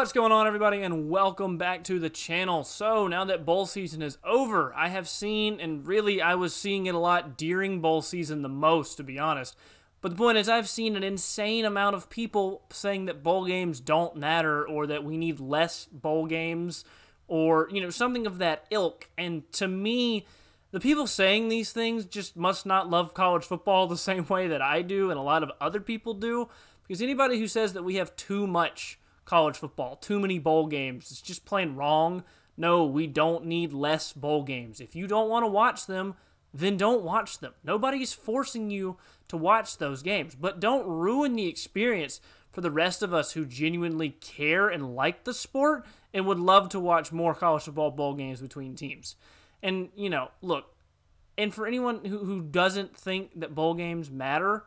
What's going on, everybody, and welcome back to the channel. So now that bowl season is over, I have seen, and really I was seeing it a lot during bowl season the most, to be honest. But the point is, I've seen an insane amount of people saying that bowl games don't matter, or that we need less bowl games, or, something of that ilk. And to me, the people saying these things just must not love college football the same way that I do and a lot of other people do. Because anybody who says that we have too much college football, too many bowl games, it's just plain wrong. No, we don't need less bowl games. If you don't want to watch them, then don't watch them. Nobody's forcing you to watch those games. But don't ruin the experience for the rest of us who genuinely care and like the sport and would love to watch more college football bowl games between teams. And, look, and for anyone who doesn't think that bowl games matter,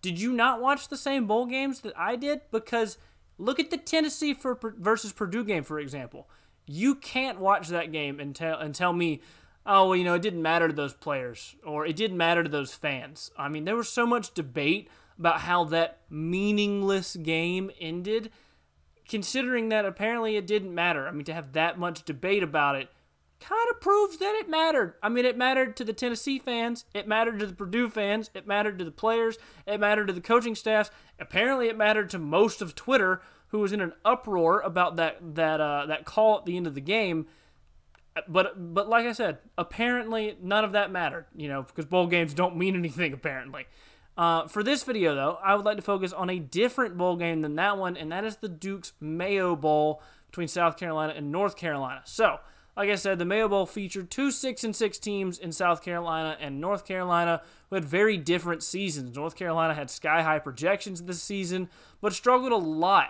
did you not watch the same bowl games that I did? Because look at the Tennessee versus Purdue game, for example. You can't watch that game and tell me, oh, well, it didn't matter to those players, or it didn't matter to those fans. I mean, there was so much debate about how that meaningless game ended, considering that apparently it didn't matter. I mean, to have that much debate about it kind of proves that it mattered. I mean, it mattered to the Tennessee fans, it mattered to the Purdue fans, it mattered to the players, it mattered to the coaching staffs. Apparently, it mattered to most of Twitter, who was in an uproar about that call at the end of the game. But like I said, apparently none of that mattered, because bowl games don't mean anything, apparently. For this video, though, I would like to focus on a different bowl game than that one, and that is the Duke's Mayo Bowl between South Carolina and North Carolina. So, like I said, the Mayo Bowl featured two 6-6 teams in South Carolina and North Carolina who had very different seasons. North Carolina had sky-high projections this season, but struggled a lot.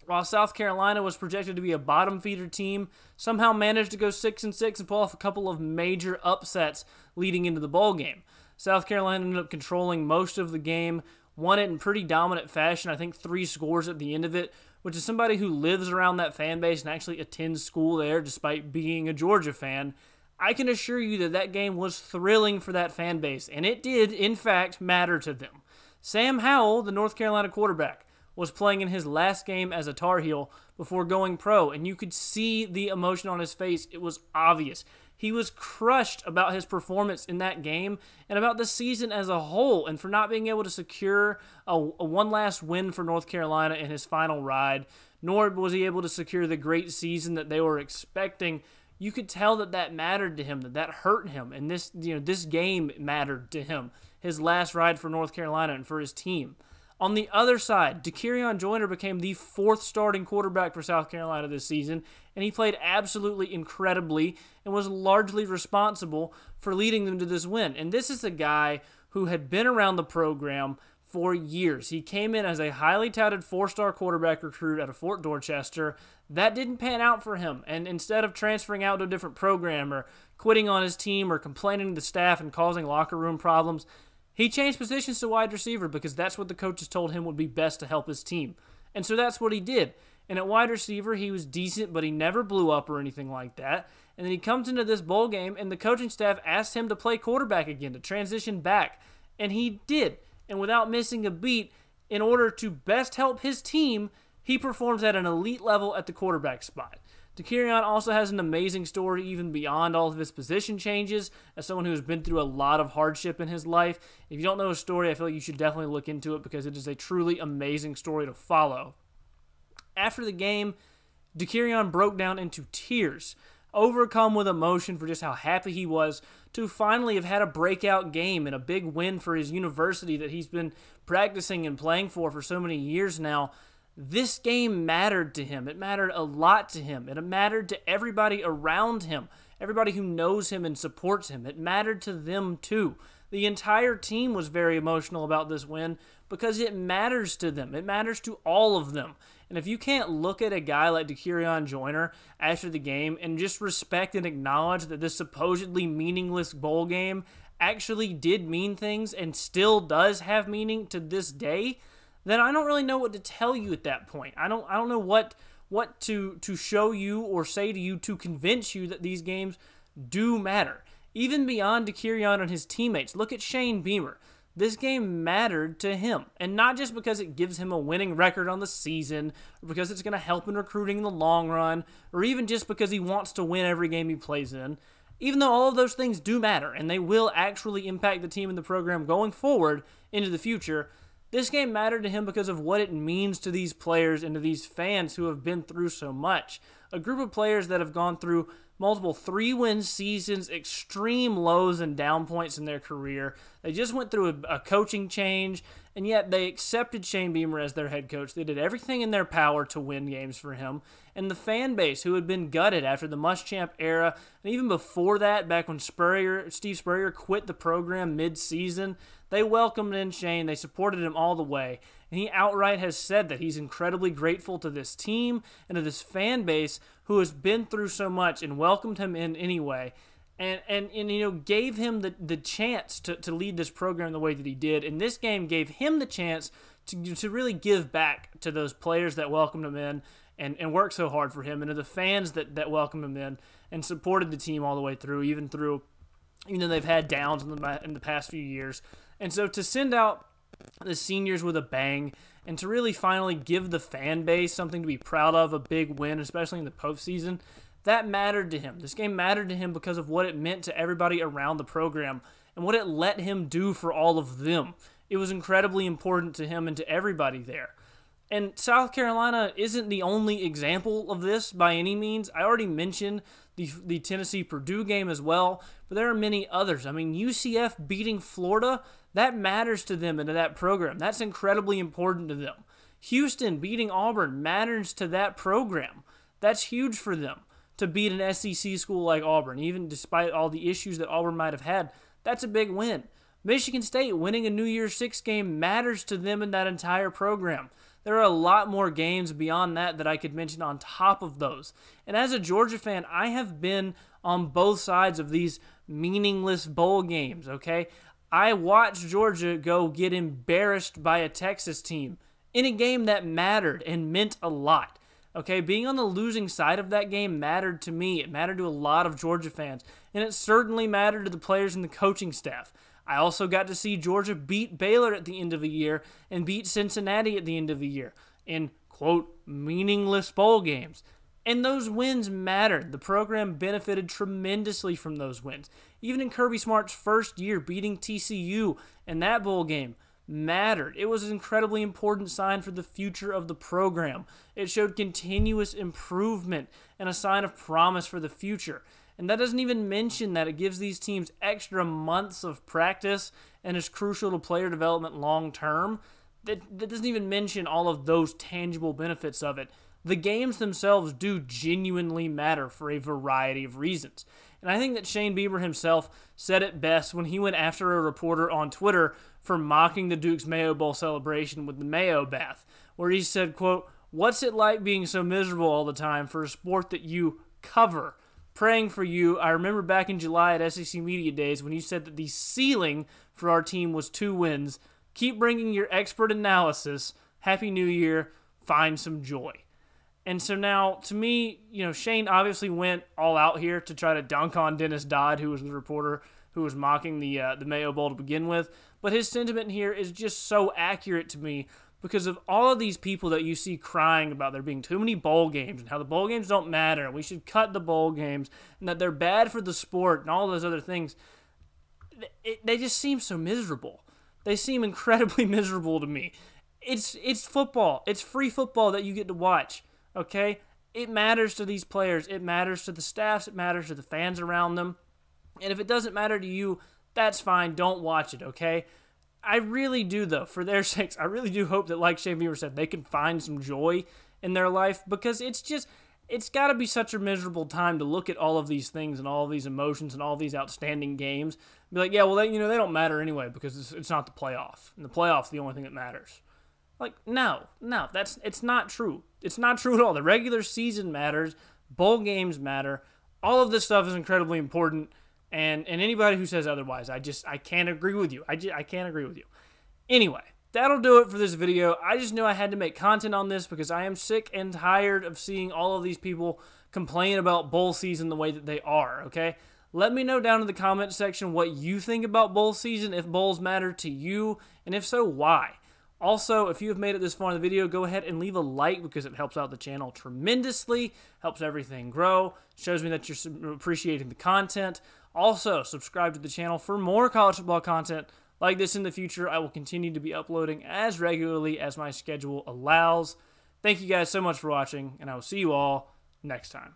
While South Carolina was projected to be a bottom-feeder team, somehow managed to go 6-6 and pull off a couple of major upsets leading into the bowl game. South Carolina ended up controlling most of the game, won it in pretty dominant fashion, I think 3 scores at the end of it, which is somebody who lives around that fan base and actually attends school there despite being a Georgia fan. I can assure you that that game was thrilling for that fan base, and it did, in fact, matter to them. Sam Howell, the North Carolina quarterback, was playing in his last game as a Tar Heel before going pro, and you could see the emotion on his face. It was obvious. He was crushed about his performance in that game and about the season as a whole, and for not being able to secure a one last win for North Carolina in his final ride, nor was he able to secure the great season that they were expecting. You could tell that mattered to him, that hurt him, and this game mattered to him, his last ride for North Carolina and for his team. On the other side, Dakereon Joyner became the 4th starting quarterback for South Carolina this season, and he played absolutely incredibly and was largely responsible for leading them to this win. And this is a guy who had been around the program for years. He came in as a highly touted 4-star quarterback recruit out of Fort Dorchester. That didn't pan out for him, and instead of transferring out to a different program or quitting on his team or complaining to the staff and causing locker room problems, he changed positions to wide receiver because that's what the coaches told him would be best to help his team. And so that's what he did. And at wide receiver, he was decent, but he never blew up or anything like that. And then he comes into this bowl game, and the coaching staff asked him to play quarterback again, to transition back. And he did. And without missing a beat, in order to best help his team, he performs at an elite level at the quarterback spot. Dakereon also has an amazing story even beyond all of his position changes, as someone who has been through a lot of hardship in his life. If you don't know his story, I feel like you should definitely look into it because it is a truly amazing story to follow. After the game, Dakereon broke down into tears, overcome with emotion for just how happy he was to finally have had a breakout game and a big win for his university that he's been practicing and playing for so many years now. This game mattered to him. It mattered a lot to him. It mattered to everybody around him, everybody who knows him and supports him. It mattered to them too. The entire team was very emotional about this win because it matters to them. It matters to all of them. And if you can't look at a guy like Dakereon Joyner after the game and just respect and acknowledge that this supposedly meaningless bowl game actually did mean things and still does have meaning to this day, then I don't really know what to tell you at that point. I don't know what to show you or say to you to convince you that these games do matter. Even beyond Dakereon and his teammates, look at Shane Beamer. this game mattered to him. And not just because it gives him a winning record on the season, or because it's going to help in recruiting in the long run, or even just because he wants to win every game he plays in. Even though all of those things do matter, and they will actually impact the team and the program going forward into the future, this game mattered to him because of what it means to these players and to these fans who have been through so much. A group of players that have gone through multiple 3-win seasons, extreme lows and down points in their career. They just went through a coaching change, and yet they accepted Shane Beamer as their head coach. They did everything in their power to win games for him. And the fan base, who had been gutted after the Muschamp era, and even before that, back when Steve Spurrier quit the program mid-season, they welcomed in Shane. They supported him all the way. And he outright has said that he's incredibly grateful to this team and to this fan base who has been through so much and welcomed him in anyway. And you know, gave him the chance to lead this program the way that he did. And this game gave him the chance to really give back to those players that welcomed him in and worked so hard for him, and to the fans that welcomed him in and supported the team all the way through, even though they've had downs in the past few years. And so to send out the seniors with a bang and to really finally give the fan base something to be proud of, a big win, especially in the postseason, that mattered to him. This game mattered to him because of what it meant to everybody around the program and what it let him do for all of them. It was incredibly important to him and to everybody there. And South Carolina isn't the only example of this by any means. I already mentioned the Tennessee-Purdue game as well, but there are many others. I mean, UCF beating Florida, that matters to them and to that program. That's incredibly important to them. Houston beating Auburn matters to that program. That's huge for them to beat an SEC school like Auburn, even despite all the issues that Auburn might have had. That's a big win. Michigan State winning a New Year's Six game matters to them and that entire program. There are a lot more games beyond that I could mention on top of those. And as a Georgia fan, I have been on both sides of these meaningless bowl games, okay? I watched Georgia go get embarrassed by a Texas team in a game that mattered and meant a lot. Okay, being on the losing side of that game mattered to me. It mattered to a lot of Georgia fans. And it certainly mattered to the players and the coaching staff. I also got to see Georgia beat Baylor at the end of the year and beat Cincinnati at the end of the year in, quote, meaningless bowl games. And those wins mattered. The program benefited tremendously from those wins. Even in Kirby Smart's first year, beating TCU in that bowl game mattered. It was an incredibly important sign for the future of the program. It showed continuous improvement and a sign of promise for the future. And that doesn't even mention that it gives these teams extra months of practice and is crucial to player development long term. That doesn't even mention all of those tangible benefits of it. The games themselves do genuinely matter for a variety of reasons. And I think that Shane Beamer himself said it best when he went after a reporter on Twitter for mocking the Duke's Mayo Bowl celebration with the Mayo bath, where he said, quote, "What's it like being so miserable all the time for a sport that you cover? Praying for you. I remember back in July at SEC Media Days when you said that the ceiling for our team was 2 wins. Keep bringing your expert analysis. Happy New Year. Find some joy." And so now, to me, Shane obviously went all out here to try to dunk on Dennis Dodd, who was the reporter who was mocking the Mayo Bowl to begin with. But his sentiment here is just so accurate to me because of all of these people that you see crying about there being too many bowl games and how the bowl games don't matter and we should cut the bowl games and that they're bad for the sport and all those other things. They just seem so miserable. They seem incredibly miserable to me. It's football. It's free football that you get to watch, okay? It matters to these players. It matters to the staffs. It matters to the fans around them. And if it doesn't matter to you, that's fine. Don't watch it, okay? I really do, though, for their sakes, I really do hope that, like Shane Beamer said, they can find some joy in their life because it's got to be such a miserable time to look at all of these things and all of these emotions and all of these outstanding games. Be like, yeah, well, they don't matter anyway because it's not the playoff. And the playoff's the only thing that matters. Like, no, it's not true. It's not true at all. The regular season matters. Bowl games matter. All of this stuff is incredibly important. And anybody who says otherwise, I can't agree with you. I can't agree with you. Anyway, that'll do it for this video. I just knew I had to make content on this because I am sick and tired of seeing all of these people complain about bowl season the way that they are, okay? Let me know down in the comment section what you think about bowl season, if bowls matter to you, and if so, why. Also, if you have made it this far in the video, go ahead and leave a like because it helps out the channel tremendously, helps everything grow, shows me that you're appreciating the content. Also, subscribe to the channel for more college football content like this in the future. I will continue to be uploading as regularly as my schedule allows. Thank you guys so much for watching, and I will see you all next time.